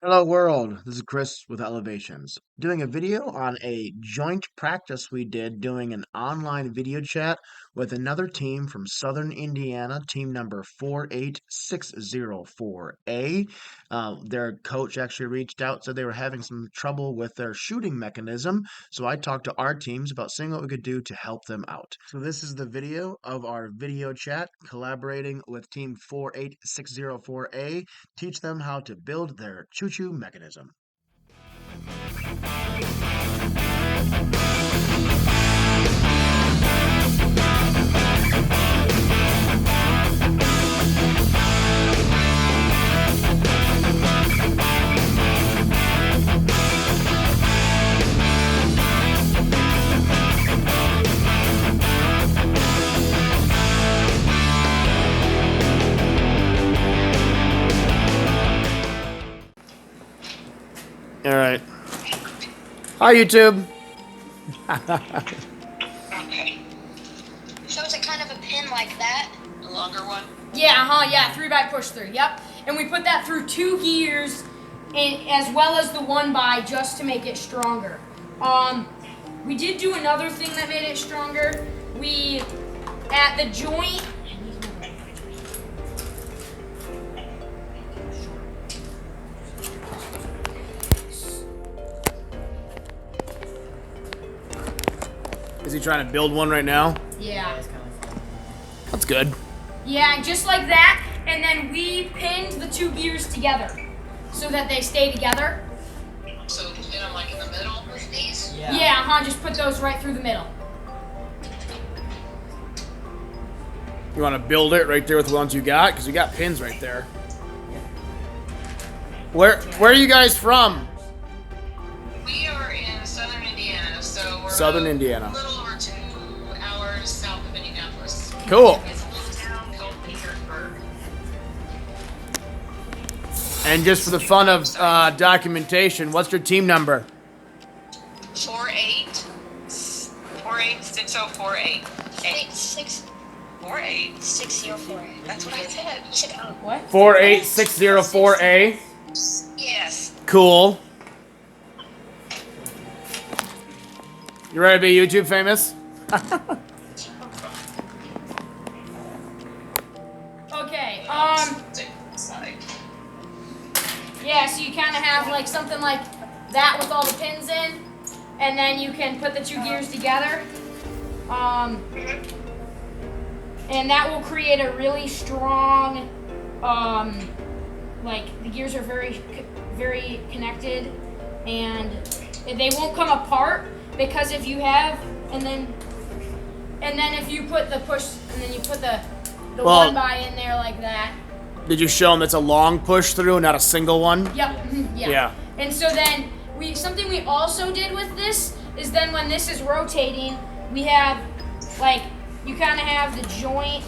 Hello world, this is Chris with Elevations, doing a video on a joint practice we did doing an online video chat with another team from Southern Indiana, team number 48604A. Their coach actually reached out, said they were having some trouble with their shooting mechanism, so I talked to our teams about seeing what we could do to help them out. So this is the video of our video chat collaborating with team 48604A. Teach them how to build their Choo Choo mechanism. All right. Hi, YouTube. Okay. So is it kind of a pin like that? A longer one? Yeah, yeah, 3x push through, yep. And we put that through 2 gears as well as the 1x just to make it stronger. We did do another thing that made it stronger. We, at the joint, Is he trying to build one right now? yeah. That's good. Yeah, just like that. And then we pinned the 2 gears together so that they stay together. So pin them like in the middle with these? Yeah, just put those right through the middle. You want to build it right there with the ones you got? Because you got pins right there. Where are you guys from? We are in Southern Indiana, so we're Southern Indiana. a little over 2 hours south of Indianapolis. Cool. It's a little town called Petersburg. And just for the fun of documentation, what's your team number? 48604A. 604. That's what I said. What? 48604A. Yes. Cool. You ready to be YouTube famous? Okay, Side. yeah, so you kind of have like something like that with all the pins in, and then you can put the 2 gears together. And that will create a really strong, like the gears are very connected, and they won't come apart because if you have, and then if you put the push, and then you put the Well, 1x in there like that. Did you show them that's a long push through, not a single one? Yep. Yeah. Yeah. And so then something we also did with this is then when this is rotating, we have like you kind of have the joint.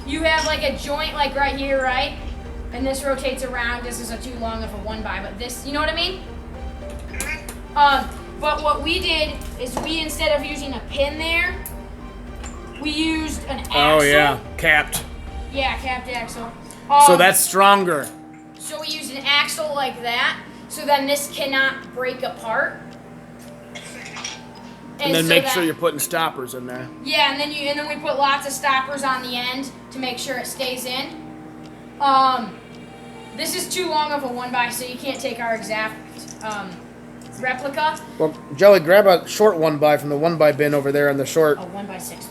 You have like a joint like right here, right? And this rotates around. This is a too long of a 1x, but this, you know what I mean? But what we did is we, instead of using a pin there, we used an axle. Oh yeah, capped. Yeah, capped axle. So that's stronger. So we used an axle like that, so then this cannot break apart. And then so make that- sure you're putting stoppers in there. Yeah, and then we put lots of stoppers on the end to make sure it stays in. This is too long of a 1x, so you can't take our exact replica. Well, Joey, grab a short 1x from the 1x bin over there in the short. A 1x6.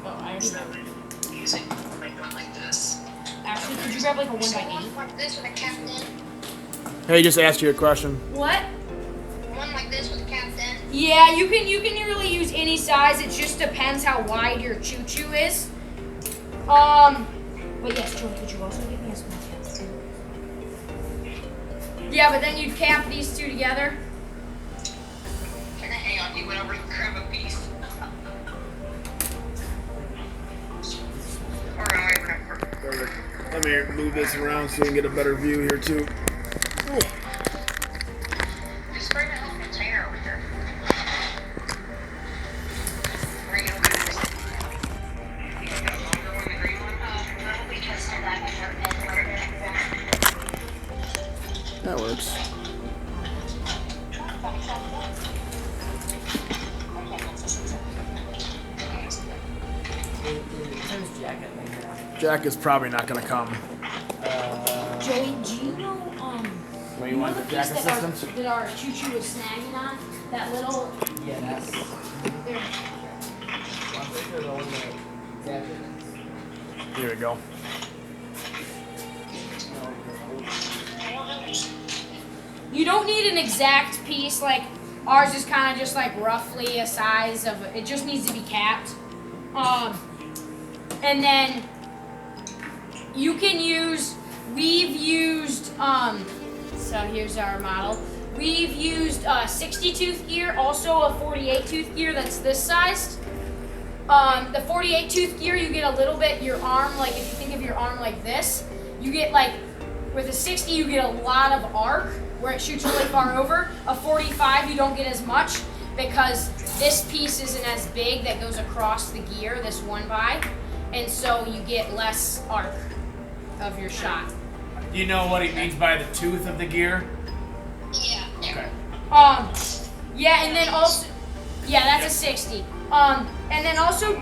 Oh, I already have it. Using like one like this. Actually, could you grab like a 1x8? Like this with a cap in. Hey, just asked you a question. What? One like this with a cap in. Yeah, you can really use any size. It just depends how wide your Choo Choo is. But yes, Joey, could you also get me a small cap? Yeah, but then you'd cap these 2 together. Hang on, you went over to grab a piece. Let me move this around so we can get a better view here too. Just bring that whole container over here. Where are you going to put this? You got that longer one, the green one? No, we tested that before. That works. Jack is probably not going to come. Joey, do you know Wait, you you know want the the Jack piece that assistant? our Choo Choo was snagging on? That little Yeah, that's. there. Here we go. You don't need an exact piece, like ours is kind of just like roughly a size of, it just needs to be capped. And then you can use, we've used, so here's our model. We've used 60 tooth gear, also a 48 tooth gear that's this sized. The 48 tooth gear, you get a little bit, your arm, like if you think of your arm like this, you get like, with a 60 you get a lot of arc where it shoots really far over. A 45 you don't get as much because this piece isn't as big that goes across the gear, this 1x, and so you get less arc of your shot. Do you know what he means by the tooth of the gear? Yeah. Okay. Yeah, and then also, yeah, that's a 60. And then also,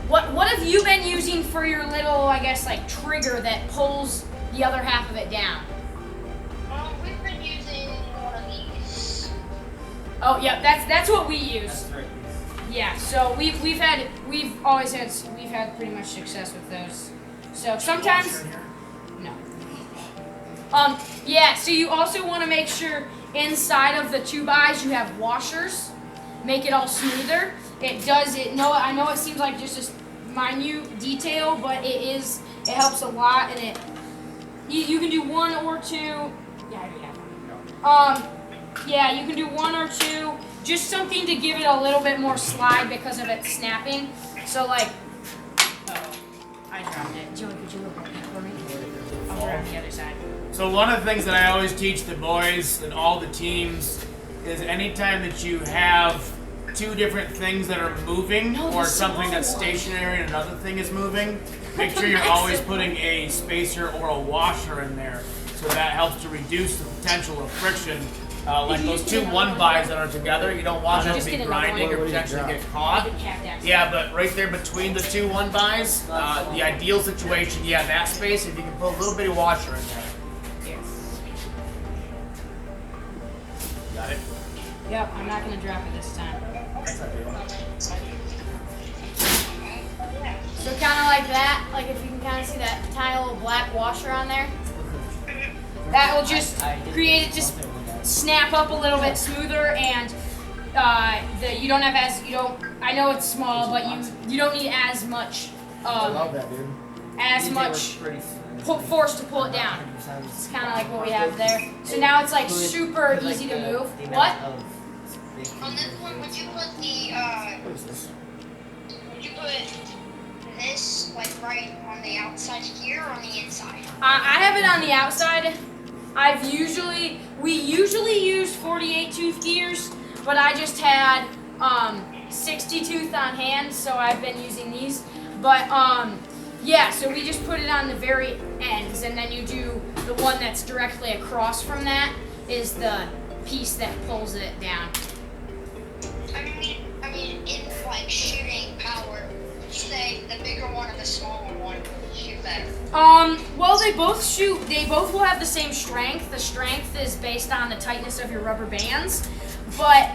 what have you been using for your little, I guess, like trigger that pulls the other half of it down? We've been using one of these. Oh, yeah, that's what we use. That's right. Yeah, so we've always had pretty much success with those. So sometimes, no. Yeah, so you also want to make sure inside of the 2x you have washers. Make it all smoother. It does it. No, I know it seems like just a minute detail, but it helps a lot, and you can do one or two. Yeah, I already have one. Yeah, you can do one or two. Just something to give it a little bit more slide because of it snapping. So like, I dropped it. Joey, could you look at that for me? I'll grab the other side. So one of the things that I always teach the boys and all the teams is anytime that you have two different things that are moving or something that's stationary and another thing is moving, make sure you're always putting a spacer or a washer in there. So that helps to reduce the potential of friction. Like those two 1x that are together, you don't want them to be grinding or potentially get caught. Yeah, but right there between the two 1x, the ideal situation, yeah, that space, if you can put a little bitty washer in there. Got it? Yep, I'm not gonna drop it this time. So kind of like that, like if you can kind of see that tiny little black washer on there, that will just create it, just snap up a little bit smoother, and you don't have I know it's small, but you don't need as much I love that, dude. as much force to pull it down. It's kind of like what we have there. So now it's like super easy to move. What? On this one, would you put the would you put this like right on the outside here or on the inside? I have it on the outside. We usually use 48 tooth gears, but I just had 60 tooth on hand, so I've been using these. But yeah, so we just put it on the very ends, and then you do the one that's directly across from that is the piece that pulls it down. I mean, in like shooting power, would you say the bigger one or the smaller one would shoot better? Well, they both will have the same strength. The strength is based on the tightness of your rubber bands. But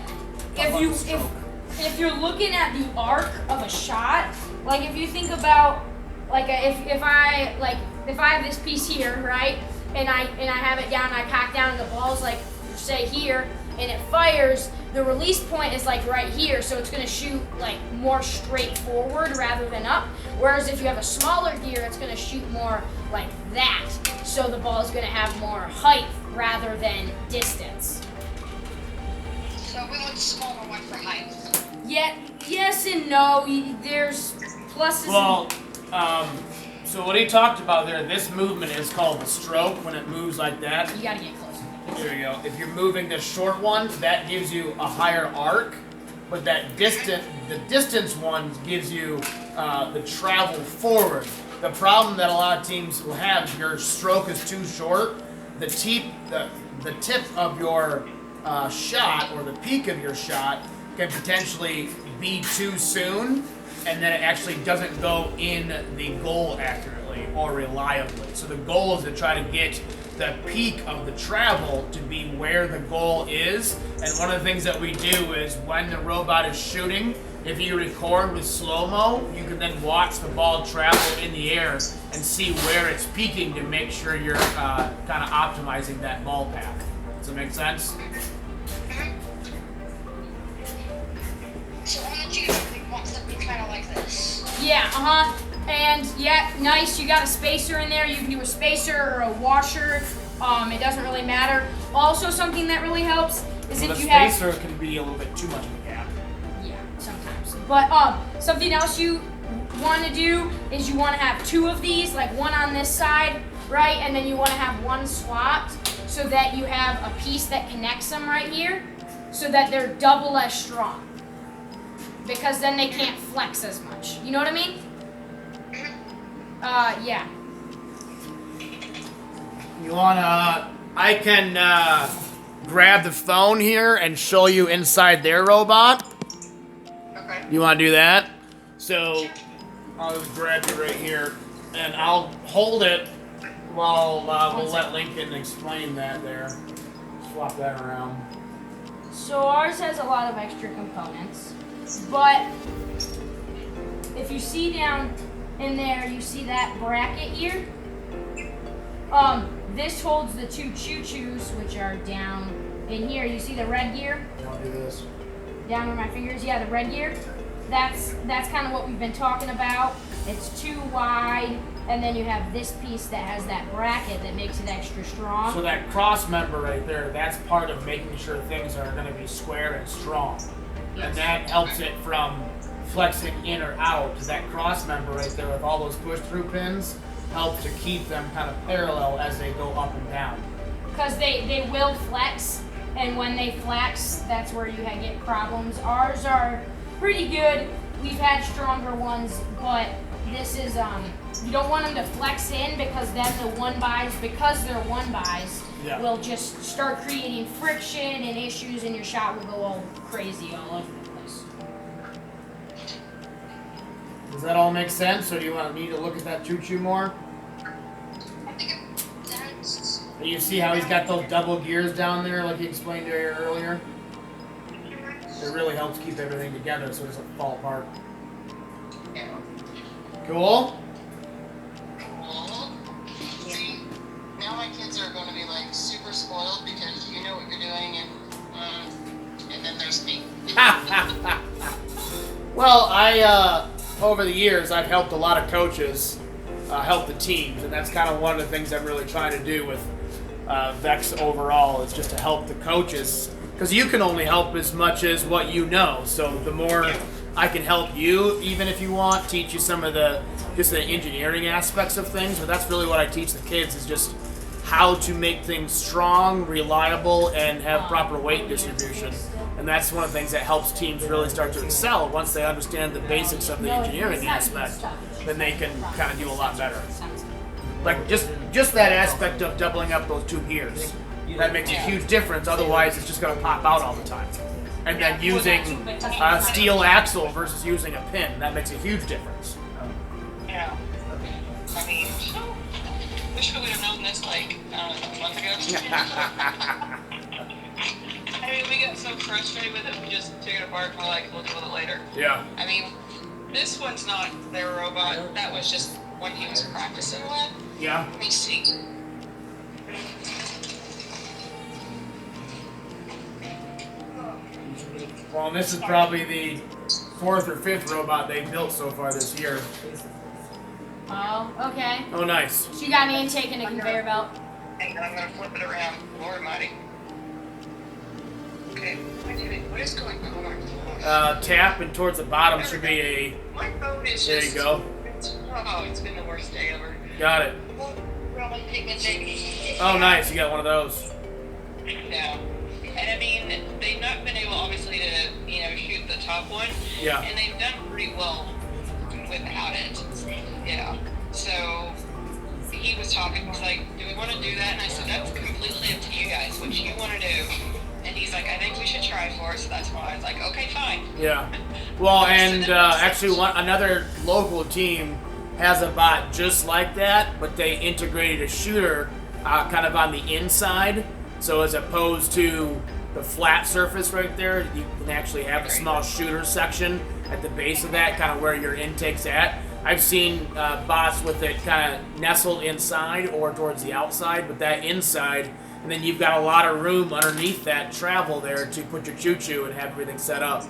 if you're looking at the arc of a shot, like if you think about like if I have this piece here, right, and I have it down, and I pack down, and the ball's like say here, and it fires, the release point is like right here, so it's going to shoot like more straight forward rather than up. Whereas if you have a smaller gear, it's going to shoot more like that, so the ball is going to have more height rather than distance. So we want the smaller one for height. Yeah, yes and no. There's pluses. Well, so what he talked about there, this movement is called the stroke when it moves like that. You got to get closer. There you go. If you're moving the short one, that gives you a higher arc, but the distance one gives you the travel forward. The problem that a lot of teams will have, if your stroke is too short, the tip of your shot or the peak of your shot can potentially be too soon, and then it actually doesn't go in the goal accurately or reliably. So the goal is to try to get the peak of the travel to be where the goal is. And one of the things that we do is when the robot is shooting, if you record with slow-mo, you can then watch the ball travel in the air and see where it's peaking to make sure you're kind of optimizing that ball path. Does that make sense? So on the Choo Choo, we want something kind of like this. Yeah, and yeah, nice. You got a spacer in there. You can do a spacer or a washer. It doesn't really matter. Also, something that really helps is if you have. The spacer can be a little bit too much of a gap. Yeah, sometimes. But something else you want to do is you want to have two of these, like one on this side, right, and then you want to have one swapped so that you have a piece that connects them right here, so that they're double as strong. Because then they can't flex as much. You know what I mean? Yeah. You wanna? I can grab the phone here and show you inside their robot. Okay. You wanna do that? So I'll just grab you right here, and I'll hold it while we'll let Lincoln explain that there. Swap that around. So ours has a lot of extra components, but if you see down in there, you see that bracket here. This holds the two Choo Choos, which are down in here. You see the red gear? I'll do this. Down where my fingers, yeah, the red gear. That's kind of what we've been talking about. It's too wide, and then you have this piece that has that bracket that makes it extra strong. So that cross member right there, that's part of making sure things are going to be square and strong. Yes. And that helps it from flexing in or out. That cross member right there with all those push-through pins helps to keep them kind of parallel as they go up and down. Because they will flex, and when they flex, that's where you get problems. Ours are pretty good. We've had stronger ones, but this is, you don't want them to flex in, because then the one-bys, because they're one-bys, Yeah. will just start creating friction and issues, and your shot will go all crazy all over the place. Does that all make sense, or do you want me to look at that Choo Choo more? I think that's. Do you see how he's got those double gears down there like he explained to you earlier? It really helps keep everything together so it doesn't fall apart. Yeah. Cool? Cool. See, now my kids are going to be like super spoiled because you know what you're doing, and then there's me. Well, over the years, I've helped a lot of coaches help the teams, and that's kind of one of the things I'm really trying to do with VEX overall, is just to help the coaches, because you can only help as much as what you know. So the more I can help you, even if you want, teach you some of the engineering aspects of things, but that's really what I teach the kids, is just how to make things strong, reliable, and have proper weight distribution. And that's one of the things that helps teams really start to excel. Once they understand the basics of the engineering aspect, then they can kind of do a lot better. Like just that aspect of doubling up those two gears. That makes a huge difference. Otherwise, it's just going to pop out all the time. And then using a steel axle versus using a pin, that makes a huge difference. Yeah. I mean, wish we would have known this like a month ago. I mean, we got so frustrated with it, we just took it apart and we're like, we'll deal with it later. Yeah. I mean, this one's not their robot. That was just one he was practicing with. Yeah. Let me see. Well, and this is probably the 4th or 5th robot they've built so far this year. Oh, okay. Oh, nice. So you got an intake and a conveyor belt. Hang on, I'm gonna flip it around. Lord Almighty. Okay, what is going on? Tap, and towards the bottom should be a... My phone is There just... you go. It's been the worst day ever. Got it. Really pigmented. Oh, nice. You got one of those. Yeah. And I mean, they've not been able, obviously, to, shoot the top one. Yeah. And they've done pretty well without it. Yeah. So, he was topic. He's like, do we want to do that? And I said, that's completely up to you guys, what you want to do. And he's like, I think we should try for it. So that's why I was like, okay, fine. Yeah. Well, and actually, another local team has a bot just like that, but they integrated a shooter kind of on the inside. So as opposed to the flat surface right there, you can actually have a small shooter section at the base of that, kind of where your intake's at. I've seen bots with it kind of nestled inside or towards the outside, but that inside, and then you've got a lot of room underneath that travel there to put your Choo Choo and have everything set up.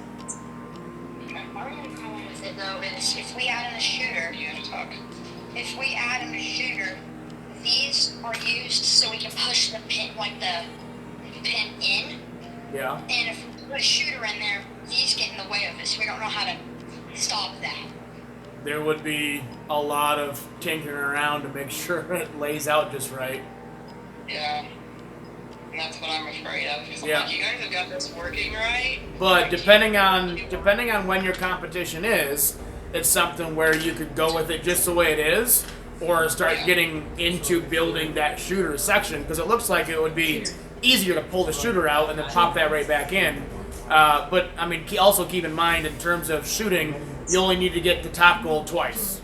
Our only problem with it though is if we add in a shooter, if we add in a shooter, these are used so we can push the pin, like the pin in. Yeah. And if we put a shooter in there, these get in the way of it, so we don't know how to stop that. There would be a lot of tinkering around to make sure it lays out just right. Yeah. And that's what I'm afraid of. Because Yeah. I'm like, you guys have got this working right. But depending on when your competition is, it's something where you could go with it just the way it is, or start getting into building that shooter section, because it looks like it would be easier to pull the shooter out and then pop that right back in. But I mean, also keep in mind in terms of shooting, you only need to get the top goal twice.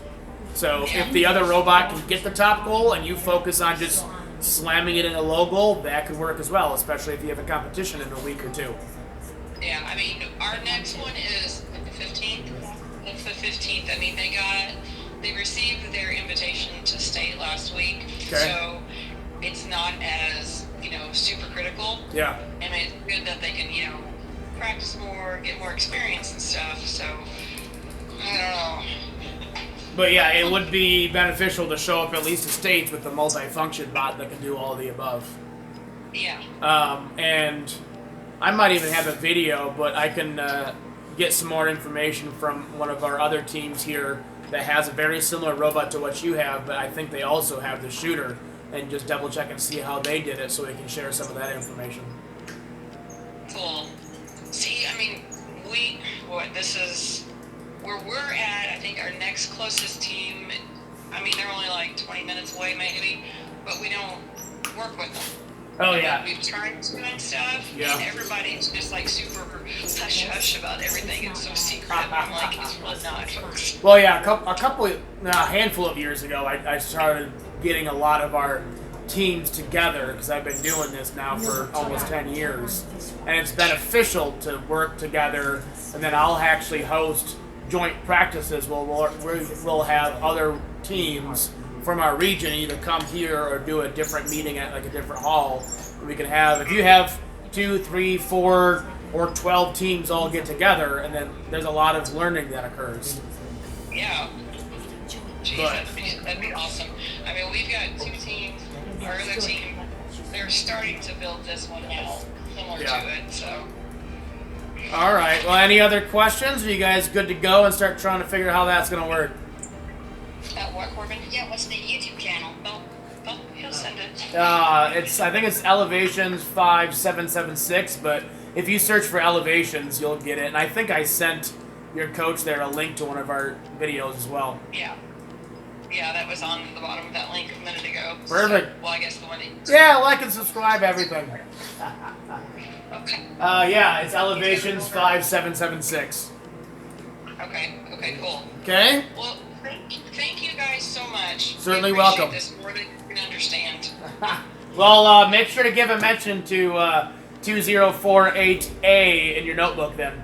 So if the other robot can get the top goal and you focus on just slamming it in a low goal, that could work as well, especially if you have a competition in a week or two. Yeah, I mean, our next one is the 15th. It's the 15th. I mean, they received their invitation to state last week. Okay. So it's not as, super critical. Yeah. I mean, it's good that they can, practice more, get more experience and stuff. So, I don't know. But yeah, it would be beneficial to show up at least to states with the multi-function bot that can do all of the above. Yeah. And I might even have a video, but I can get some more information from one of our other teams here that has a very similar robot to what you have, but I think they also have the shooter, and just double check and see how they did it so we can share some of that information. Cool. See, I mean, this is where we're at. I think our next closest team, I mean, they're only like 20 minutes away maybe, but we don't work with them. Oh, yeah. We've tried to and stuff, Yeah. and everybody's just like super hush-hush about everything. It's so secret. I'm like, it's really not, folks. Well, yeah, a handful of years ago, I started getting a lot of our teams together, because I've been doing this now for almost 10 years, and it's beneficial to work together, and then I'll actually host joint practices where we'll have other teams from our region either come here or do a different meeting at like a different hall. We can have, if you have 2, 3, 4, or 12 teams all get together, and then there's a lot of learning that occurs. Yeah. Jeez, that'd be awesome. I mean, we've got 2 teams. Our other team, they're starting to build this one now, similar to it, so. All right. Well, any other questions? Are you guys good to go and start trying to figure out how that's going to work? What, Corbin? Yeah, what's the YouTube channel? He'll send it. I think it's Elevations 5776, but if you search for Elevations, you'll get it. And I think I sent your coach there a link to one of our videos as well. Yeah. Yeah, that was on the bottom of that link a minute ago. Perfect. So, well, I guess the one that... Yeah, like and subscribe, everything. Okay. Yeah, it's Elevations 5776. Okay, cool. Okay? Well, thank you guys so much. Certainly I appreciate welcome. This more than you can understand. Well, make sure to give a mention to 2048A in your notebook then.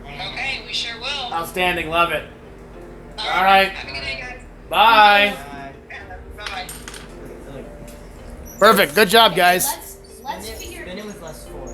Okay, we sure will. Outstanding, love it. All right. Have a good day, guys. Bye. Bye-bye. Perfect, good job, guys. Let's figure. Then it was less 4.